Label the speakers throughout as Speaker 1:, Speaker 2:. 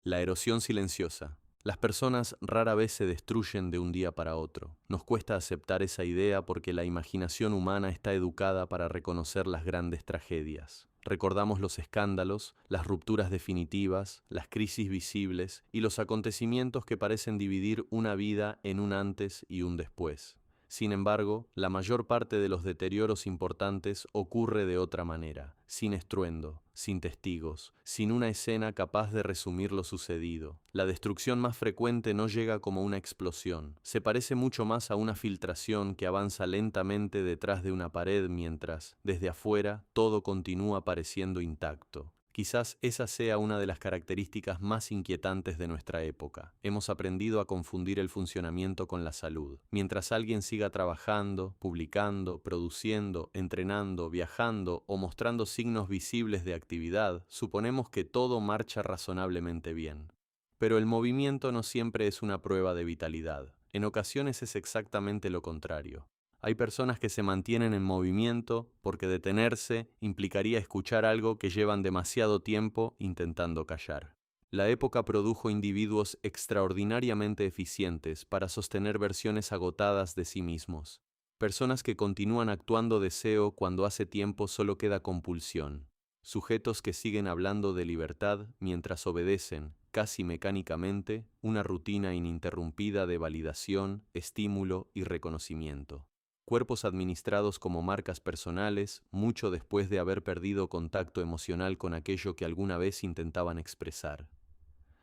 Speaker 1: La erosión silenciosa. Las personas rara vez se destruyen de un día para otro. Nos cuesta aceptar esa idea porque la imaginación humana está educada para reconocer las grandes tragedias. Recordamos los escándalos, las rupturas definitivas, las crisis visibles y los acontecimientos que parecen dividir una vida en un antes y un después. Sin embargo, la mayor parte de los deterioros importantes ocurre de otra manera, sin estruendo, sin testigos, sin una escena capaz de resumir lo sucedido. La destrucción más frecuente no llega como una explosión, se parece mucho más a una filtración que avanza lentamente detrás de una pared mientras, desde afuera, todo continúa pareciendo intacto. Quizás esa sea una de las características más inquietantes de nuestra época. Hemos aprendido a confundir el funcionamiento con la salud. Mientras alguien siga trabajando, publicando, produciendo, entrenando, viajando o mostrando signos visibles de actividad, suponemos que todo marcha razonablemente bien. Pero el movimiento no siempre es una prueba de vitalidad. En ocasiones es exactamente lo contrario. Hay personas que se mantienen en movimiento porque detenerse implicaría escuchar algo que llevan demasiado tiempo intentando callar. La época produjo individuos extraordinariamente eficientes para sostener versiones agotadas de sí mismos. Personas que continúan actuando deseo cuando hace tiempo solo queda compulsión. Sujetos que siguen hablando de libertad mientras obedecen, casi mecánicamente, una rutina ininterrumpida de validación, estímulo y reconocimiento. Cuerpos administrados como marcas personales, mucho después de haber perdido contacto emocional con aquello que alguna vez intentaban expresar.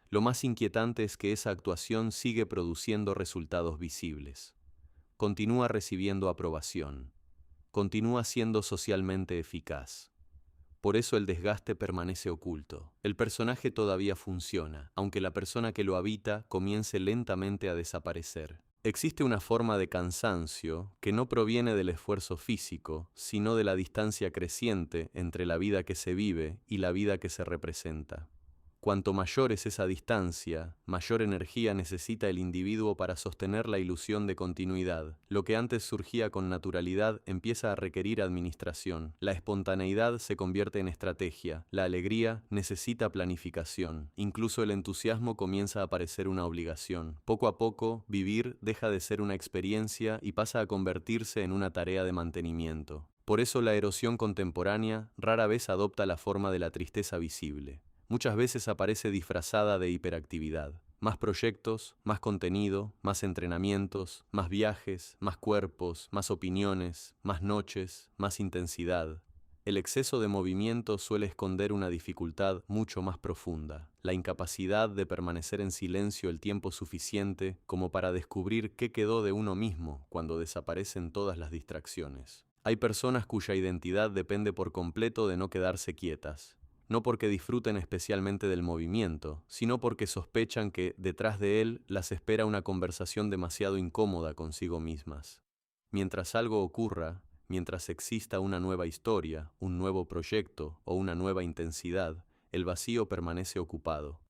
Speaker 1: Lo más inquietante es que esa actuación sigue produciendo resultados visibles. Continúa recibiendo aprobación. Continúa siendo socialmente eficaz. Por eso el desgaste permanece oculto. El personaje todavía funciona, aunque la persona que lo habita comience lentamente a desaparecer. Existe una forma de cansancio que no proviene del esfuerzo físico, sino de la distancia creciente entre la vida que se vive y la vida que se representa. Cuanto mayor es esa distancia, mayor energía necesita el individuo para sostener la ilusión de continuidad. Lo que antes surgía con naturalidad empieza a requerir administración. La espontaneidad se convierte en estrategia. La alegría necesita planificación. Incluso el entusiasmo comienza a parecer una obligación. Poco a poco, vivir deja de ser una experiencia y pasa a convertirse en una tarea de mantenimiento. Por eso la erosión contemporánea rara vez adopta la forma de la tristeza visible. Muchas veces aparece disfrazada de hiperactividad. Más proyectos, más contenido, más entrenamientos, más viajes, más cuerpos, más opiniones, más noches, más intensidad. El exceso de movimiento suele esconder una dificultad mucho más profunda, la incapacidad de permanecer en silencio el tiempo suficiente como para descubrir qué quedó de uno mismo cuando desaparecen todas las distracciones. Hay personas cuya identidad depende por completo de no quedarse quietas. No porque disfruten especialmente del movimiento, sino porque sospechan que, detrás de él, las espera una conversación demasiado incómoda consigo mismas. Mientras algo ocurra, mientras exista una nueva historia, un nuevo proyecto o una nueva intensidad, el vacío permanece ocupado.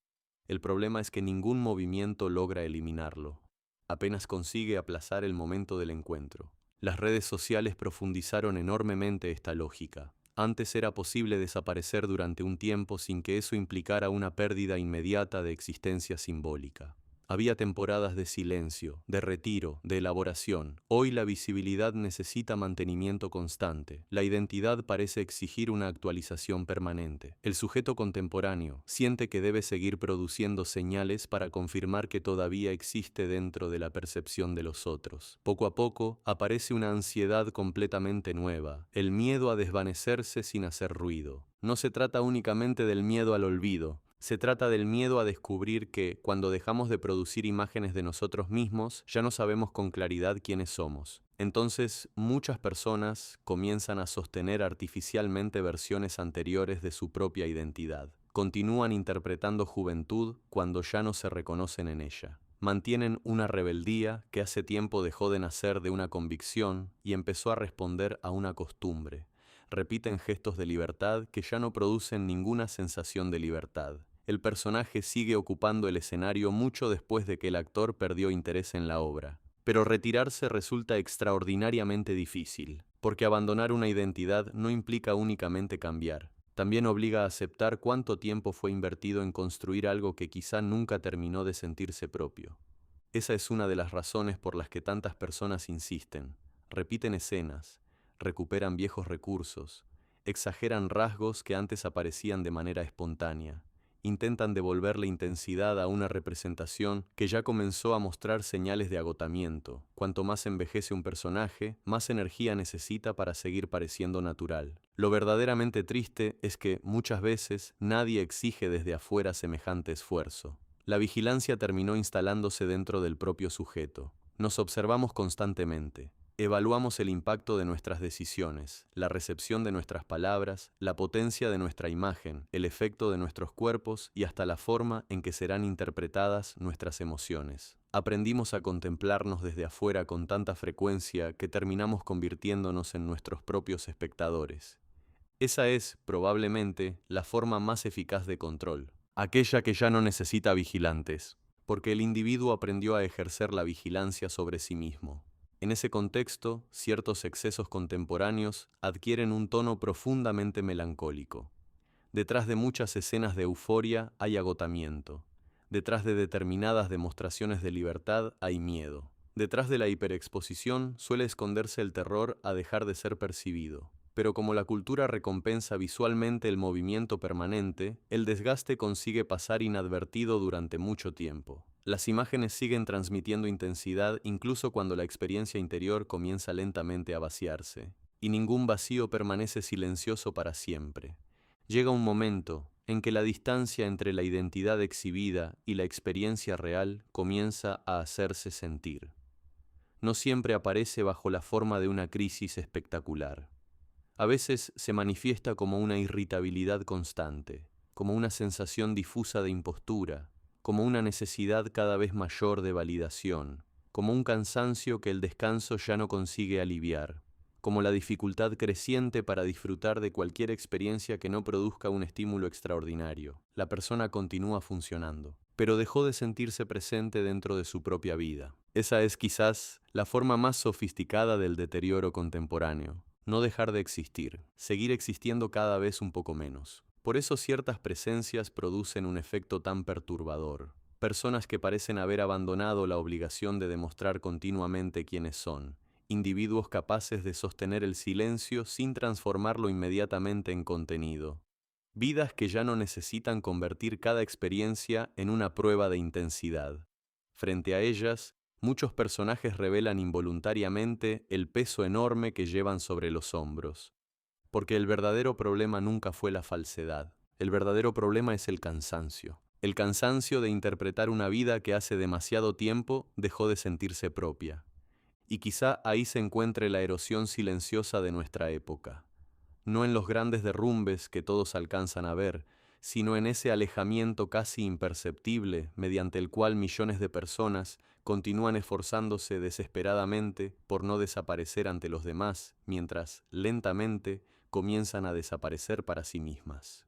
Speaker 1: El problema es que ningún movimiento logra eliminarlo. Apenas consigue aplazar el momento del encuentro. Las redes sociales profundizaron enormemente esta lógica. Antes era posible desaparecer durante un tiempo sin que eso implicara una pérdida inmediata de existencia simbólica. Había temporadas de silencio, de retiro, de elaboración. Hoy la visibilidad necesita mantenimiento constante. La identidad parece exigir una actualización permanente. El sujeto contemporáneo siente que debe seguir produciendo señales para confirmar que todavía existe dentro de la percepción de los otros. Poco a poco aparece una ansiedad completamente nueva, el miedo a desvanecerse sin hacer ruido. No se trata únicamente del miedo al olvido. Se trata del miedo a descubrir que, cuando dejamos de producir imágenes de nosotros mismos, ya no sabemos con claridad quiénes somos. Entonces, muchas personas comienzan a sostener artificialmente versiones anteriores de su propia identidad. Continúan interpretando juventud cuando ya no se reconocen en ella. Mantienen una rebeldía que hace tiempo dejó de nacer de una convicción y empezó a responder a una costumbre. Repiten gestos de libertad que ya no producen ninguna sensación de libertad. El personaje sigue ocupando el escenario mucho después de que el actor perdió interés en la obra. Pero retirarse resulta extraordinariamente difícil, porque abandonar una identidad no implica únicamente cambiar. También obliga a aceptar cuánto tiempo fue invertido en construir algo que quizá nunca terminó de sentirse propio. Esa es una de las razones por las que tantas personas insisten, repiten escenas, recuperan viejos recursos, exageran rasgos que antes aparecían de manera espontánea, intentan devolverle intensidad a una representación que ya comenzó a mostrar señales de agotamiento. Cuanto más envejece un personaje, más energía necesita para seguir pareciendo natural. Lo verdaderamente triste es que, muchas veces, nadie exige desde afuera semejante esfuerzo. La vigilancia terminó instalándose dentro del propio sujeto. Nos observamos constantemente. Evaluamos el impacto de nuestras decisiones, la recepción de nuestras palabras, la potencia de nuestra imagen, el efecto de nuestros cuerpos y hasta la forma en que serán interpretadas nuestras emociones. Aprendimos a contemplarnos desde afuera con tanta frecuencia que terminamos convirtiéndonos en nuestros propios espectadores. Esa es, probablemente, la forma más eficaz de control, aquella que ya no necesita vigilantes, porque el individuo aprendió a ejercer la vigilancia sobre sí mismo. En ese contexto, ciertos excesos contemporáneos adquieren un tono profundamente melancólico. Detrás de muchas escenas de euforia hay agotamiento. Detrás de determinadas demostraciones de libertad hay miedo. Detrás de la hiperexposición suele esconderse el terror a dejar de ser percibido. Pero como la cultura recompensa visualmente el movimiento permanente, el desgaste consigue pasar inadvertido durante mucho tiempo. Las imágenes siguen transmitiendo intensidad incluso cuando la experiencia interior comienza lentamente a vaciarse, y ningún vacío permanece silencioso para siempre. Llega un momento en que la distancia entre la identidad exhibida y la experiencia real comienza a hacerse sentir. No siempre aparece bajo la forma de una crisis espectacular. A veces se manifiesta como una irritabilidad constante, como una sensación difusa de impostura, como una necesidad cada vez mayor de validación, como un cansancio que el descanso ya no consigue aliviar, como la dificultad creciente para disfrutar de cualquier experiencia que no produzca un estímulo extraordinario. La persona continúa funcionando, pero dejó de sentirse presente dentro de su propia vida. Esa es quizás la forma más sofisticada del deterioro contemporáneo. No dejar de existir, seguir existiendo cada vez un poco menos. Por eso ciertas presencias producen un efecto tan perturbador. Personas que parecen haber abandonado la obligación de demostrar continuamente quiénes son. Individuos capaces de sostener el silencio sin transformarlo inmediatamente en contenido. Vidas que ya no necesitan convertir cada experiencia en una prueba de intensidad. Frente a ellas, muchos personajes revelan involuntariamente el peso enorme que llevan sobre los hombros. Porque el verdadero problema nunca fue la falsedad. El verdadero problema es el cansancio. El cansancio de interpretar una vida que hace demasiado tiempo dejó de sentirse propia. Y quizá ahí se encuentre la erosión silenciosa de nuestra época. No en los grandes derrumbes que todos alcanzan a ver, sino en ese alejamiento casi imperceptible mediante el cual millones de personas continúan esforzándose desesperadamente por no desaparecer ante los demás, mientras, lentamente, comienzan a desaparecer para sí mismas.